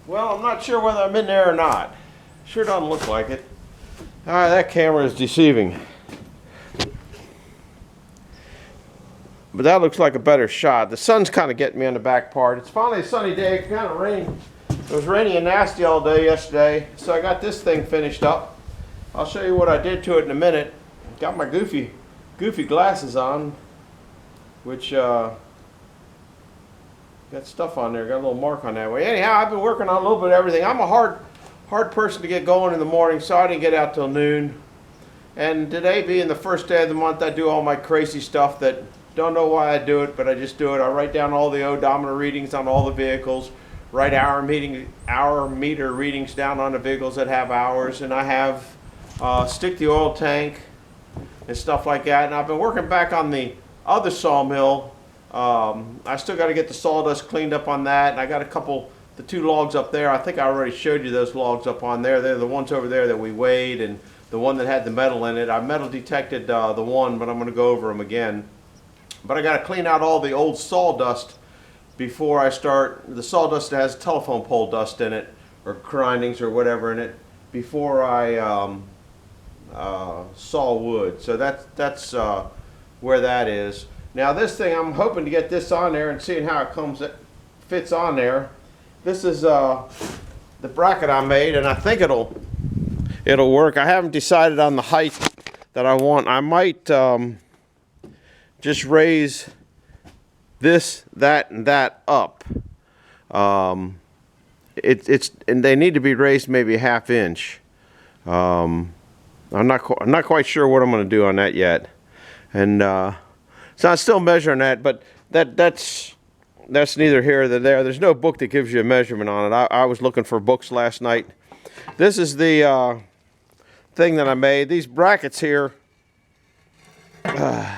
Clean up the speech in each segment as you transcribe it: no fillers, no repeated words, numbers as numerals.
Well, I'm not sure whether I'm in there or not. Sure doesn't look like it. Alright, that camera is deceiving. But that looks like a better shot. The sun's kind of getting me on the back part. It's finally a sunny day. It kind of rained. It was rainy and nasty all day yesterday. So I got this thing finished up. I'll show you what I did to it in a minute. Got my goofy glasses on, which got stuff on there. Got a little mark on that way. Anyhow, I've been working on a little bit of everything. I'm a hard person to get going in the morning, so I didn't get out till noon. And today being the first day of the month, I do all my crazy stuff that don't know why I do it, but I just do it. I write down all the odometer readings on all the vehicles, write hour meter readings down on the vehicles that have hours, and I have stick the oil tank and stuff like that. And I've been working back on the other sawmill. I still got to get the sawdust cleaned up on that, and I got the two logs up there. I think I already showed you those logs up on there. They're the ones over there that we weighed, and the one that had the metal in it. I metal detected the one, but I'm going to go over them again. But I got to clean out all the old sawdust before I start. The sawdust that has telephone pole dust in it, or grindings or whatever in it, before I saw wood. So that's where that is. Now this thing, I'm hoping to get this on there and seeing how it fits on there. This is the bracket I made, and I think it'll work. I haven't decided on the height that I want. I might just raise this, that, and that up. And they need to be raised maybe a ½ inch. I'm not quite sure what I'm going to do on that yet, and so I'm still measuring that. But that's neither here nor there. There's no book that gives you a measurement on it. I was looking for books last night. This is the thing that I made. These brackets here. I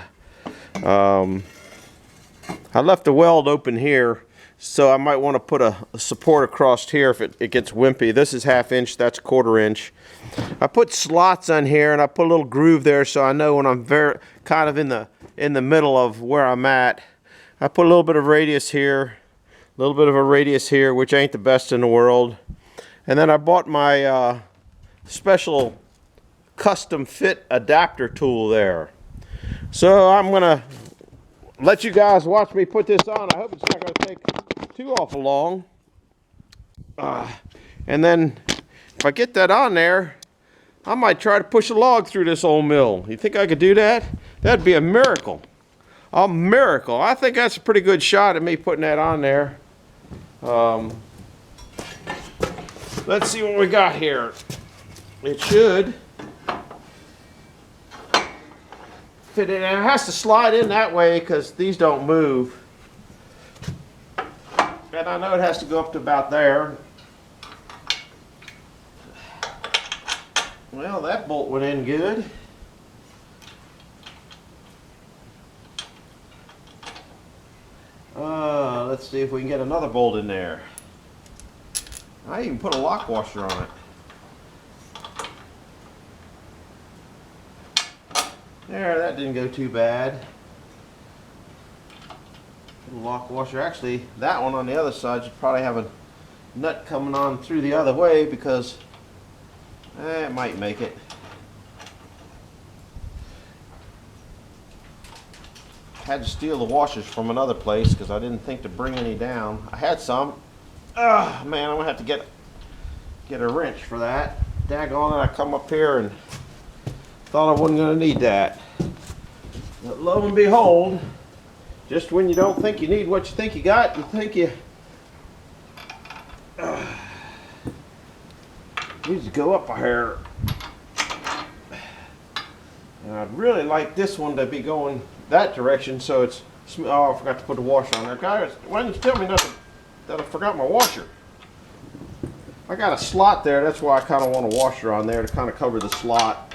left the weld open here, so I might want to put a support across here if it gets wimpy. This is ½ inch, that's ¼ inch. I put slots on here, and I put a little groove there so I know when I'm kind of in the middle of where I'm at. I put a little bit of radius here, a little bit of a radius here, which ain't the best in the world. And then I bought my special custom fit adapter tool there. So I'm gonna let you guys watch me put this on. I hope it's not going to take too awful long. And then if I get that on there, I might try to push a log through this old mill. You think I could do that? That'd be a miracle. A miracle. I think that's a pretty good shot at me putting that on there. Let's see what we got here. It should fit in, and it has to slide in that way because these don't move. And I know it has to go up to about there. Well, that bolt went in good. Let's see if we can get another bolt in there. I even put a lock washer on it. There, that didn't go too bad. Little lock washer. Actually, that one on the other side should probably have a nut coming on through the other way because it might make it. Had to steal the washers from another place because I didn't think to bring any down. I had some. Man, I'm gonna have to get a wrench for that. Daggone it, I come up here and thought I wasn't going to need that. But lo and behold, just when you don't think you need what you think you got, you think you need to go up a hair. And I'd really like this one to be going that direction so it's smooth. Oh, I forgot to put the washer on there. Guys, why didn't you tell me that I forgot my washer? I got a slot there, that's why I kind of want a washer on there to kind of cover the slot.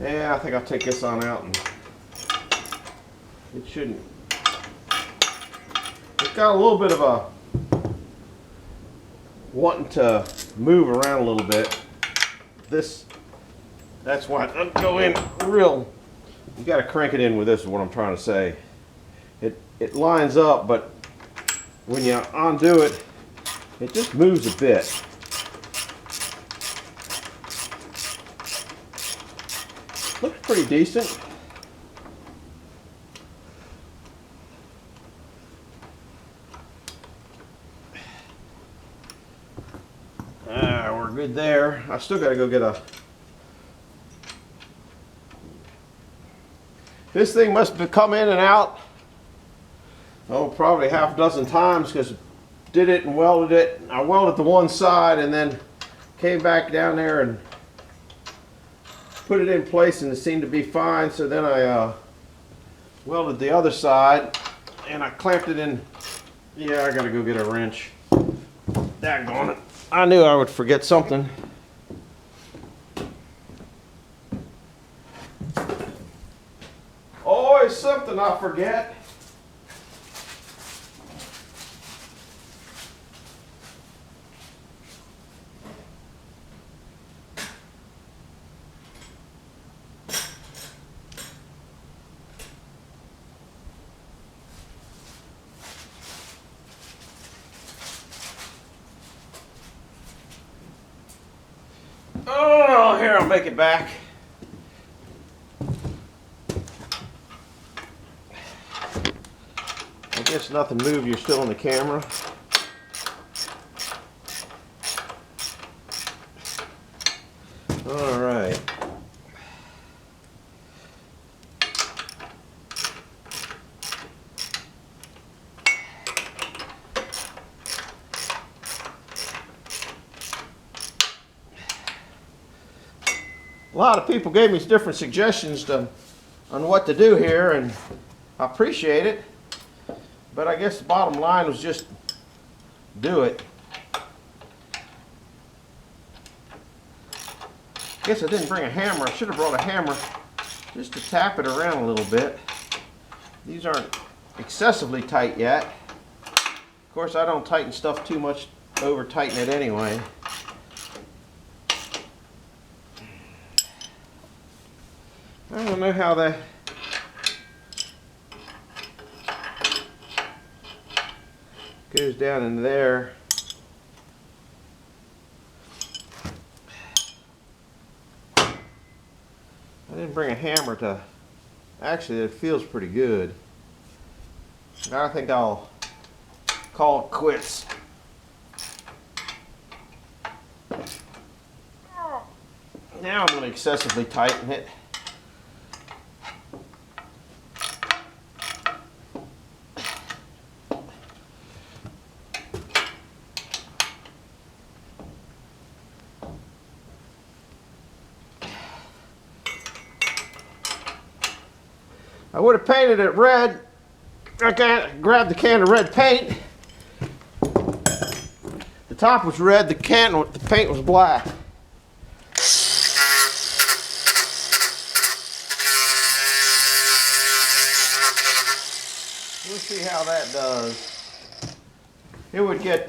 Yeah, I think I'll take this on out, and it shouldn't. It's got a little bit of a wanting to move around a little bit. That's why it doesn't go in real. You got to crank it in with this is what I'm trying to say. it lines up, but when you undo it, it just moves a bit. Looks pretty decent. We're good there. I still got to go get a... This thing must have come in and out, oh, probably half a dozen times, because did it and welded it. I welded the one side and then came back down there and put it in place, and it seemed to be fine. So then I welded the other side and I clamped it in. Yeah, I gotta go get a wrench. Daggone it. I knew I would forget something. Always something I forget. Oh, here, I'll make it back. I guess nothing moved, you're still on the camera. All right. A lot of people gave me different suggestions on what to do here, and I appreciate it. But I guess the bottom line was just do it. I guess I didn't bring a hammer. I should have brought a hammer just to tap it around a little bit. These aren't excessively tight yet. Of course, I don't tighten stuff too much, over tighten it anyway. I don't know how that goes down in there. I didn't bring a hammer to, actually it feels pretty good. Now I think I'll call it quits. Now I'm going to excessively tighten it. I would have painted it red. I grabbed the can of red paint. The top was red, the paint was black. We'll see how that does. It would get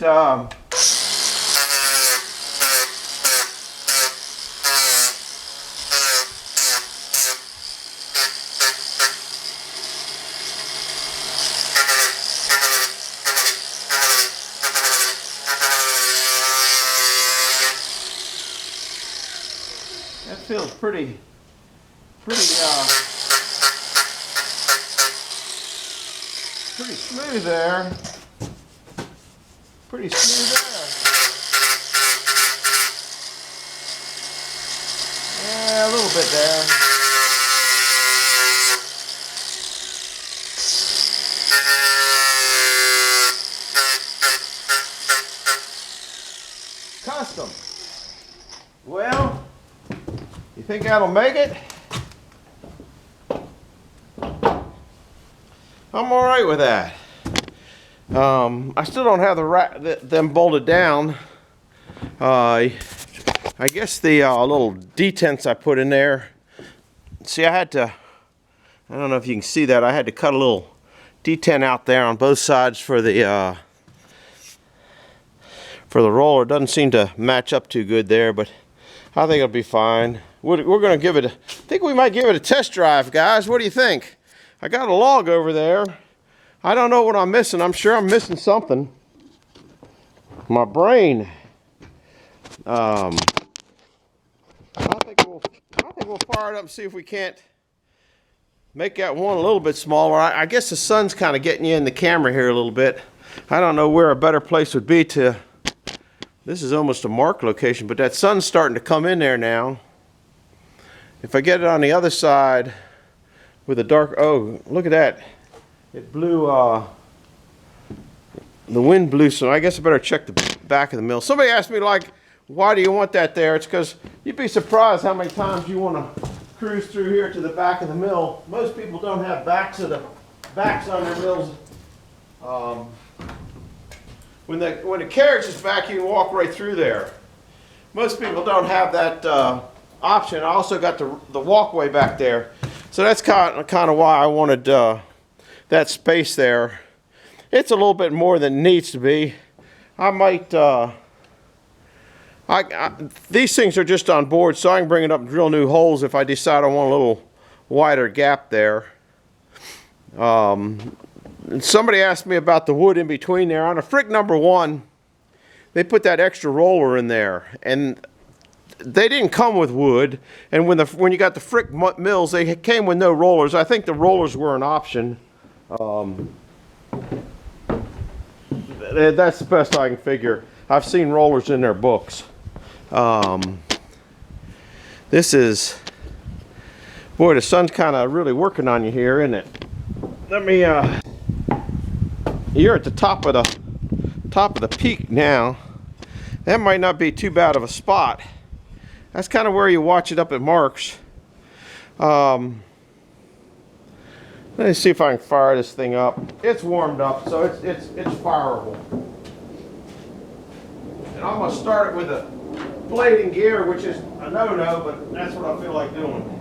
that feels pretty smooth there. Pretty smooth there. Yeah, a little bit there. Custom. Well, you think that'll make it? I'm all right with that. I still don't have them bolted down. I guess the little detents I put in there. See, I had to. I don't know if you can see that. I had to cut a little detent out there on both sides for the roller. It doesn't seem to match up too good there, but I think it'll be fine. We're going to give it. I think we might give it a test drive, guys. What do you think? I got a log over there I don't know what I'm missing. I'm sure I'm missing something. My brain. I think we'll fire it up and see if we can't make that one a little bit smaller. I guess the sun's kind of getting you in the camera here a little bit. I don't know where a better place would be to. This is almost a mark location, but that sun's starting to come in there now. If I get it on the other side with a dark, oh, look at that. It blew, the wind blew, so I guess I better check the back of the mill. Somebody asked me, like, why do you want that there? It's because you'd be surprised how many times you want to cruise through here to the back of the mill. Most people don't have backs on their mills. When the carriage is back, you can walk right through there. Most people don't have that option. I also got the walkway back there, so that's kind of why I wanted that space there. It's a little bit more than it needs to be. I might. These things are just on board, so I can bring it up and drill new holes if I decide I want a little wider gap there. And somebody asked me about the wood in between there. On a Frick number 1, they put that extra roller in there, and they didn't come with wood. And when you got the Frick mills, they came with no rollers. I think the rollers were an option. That's the best I can figure. I've seen rollers in their books. This is, boy, the sun's kind of really working on you here, isn't it? Let me, you're at the top of the peak now. That might not be too bad of a spot. That's kind of where you watch it up at Mark's. Let me see if I can fire this thing up. It's warmed up, so it's fireable. And I'm gonna start it with a blade and gear, which is a no-no, but that's what I feel like doing.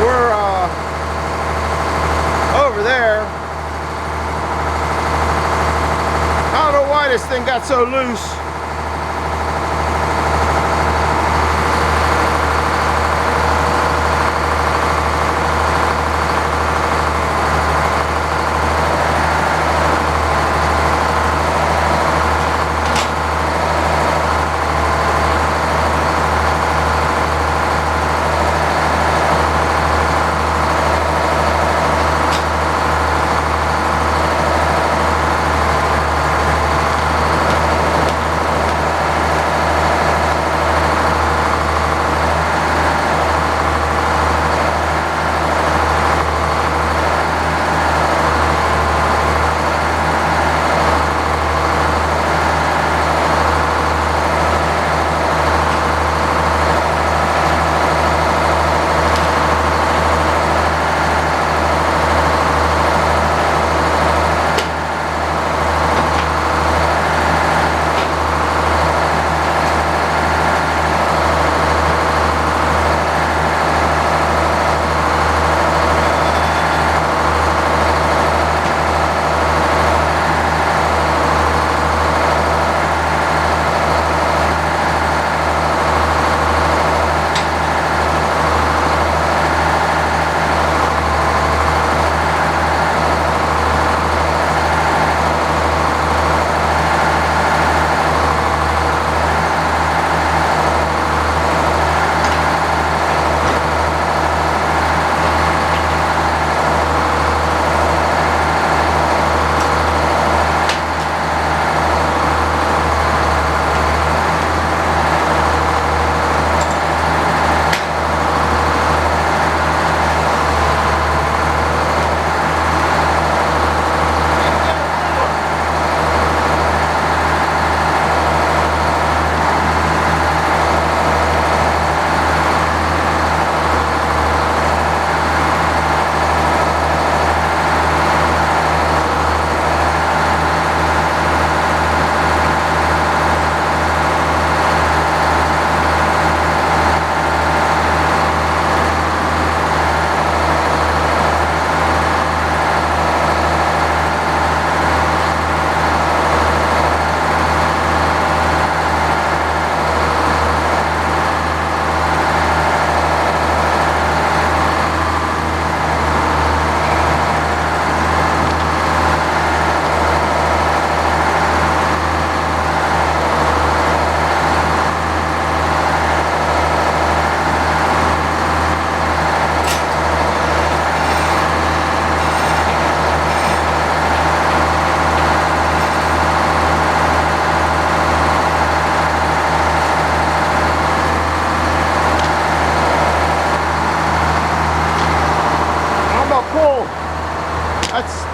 We're over there. I don't know why this thing got so loose.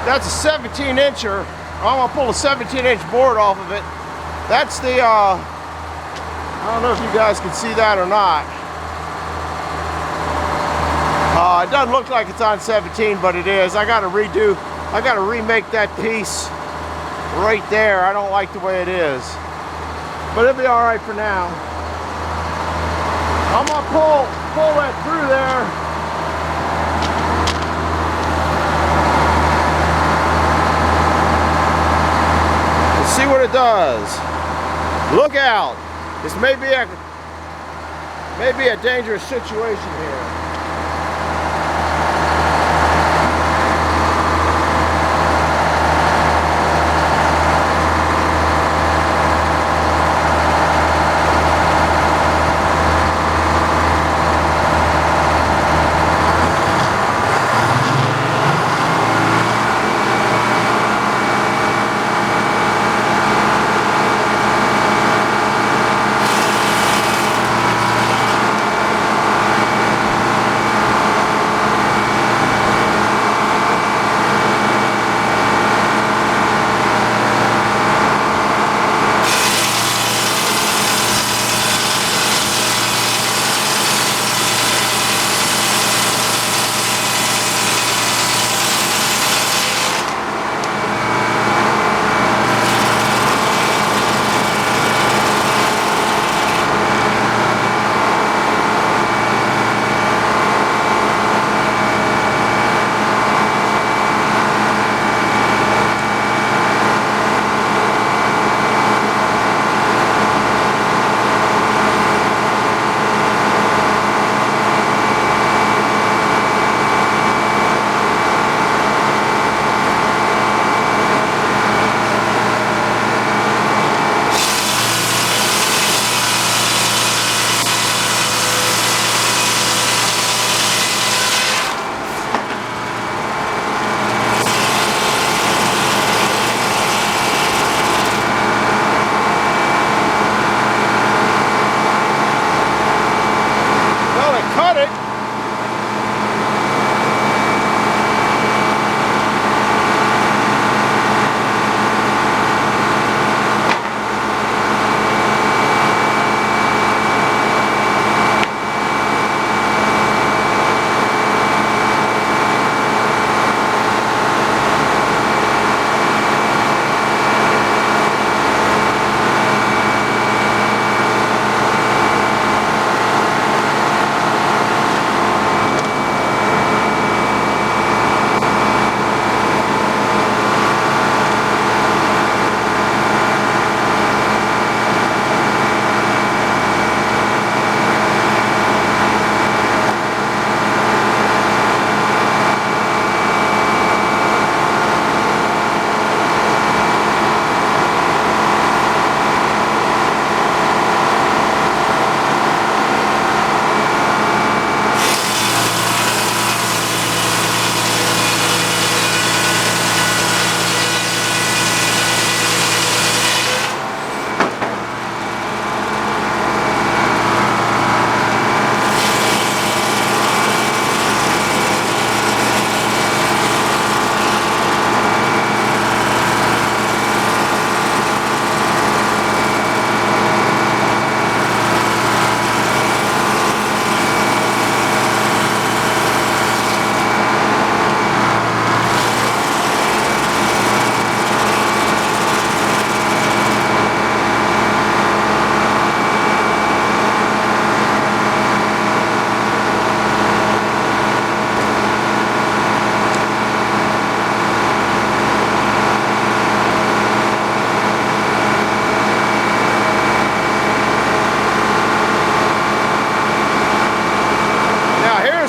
That's a 17 incher. I'm gonna pull a 17-inch board off of it. That's the, I don't know if you guys can see that or not. It doesn't look like it's on 17, but it is. I gotta remake that piece right there. I don't like the way it is. But it'll be all right for now. I'm gonna pull that through there. Let's see what it does. Look out. This may be a dangerous situation here.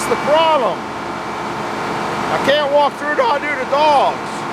The problem. I can't walk through till I do the dogs.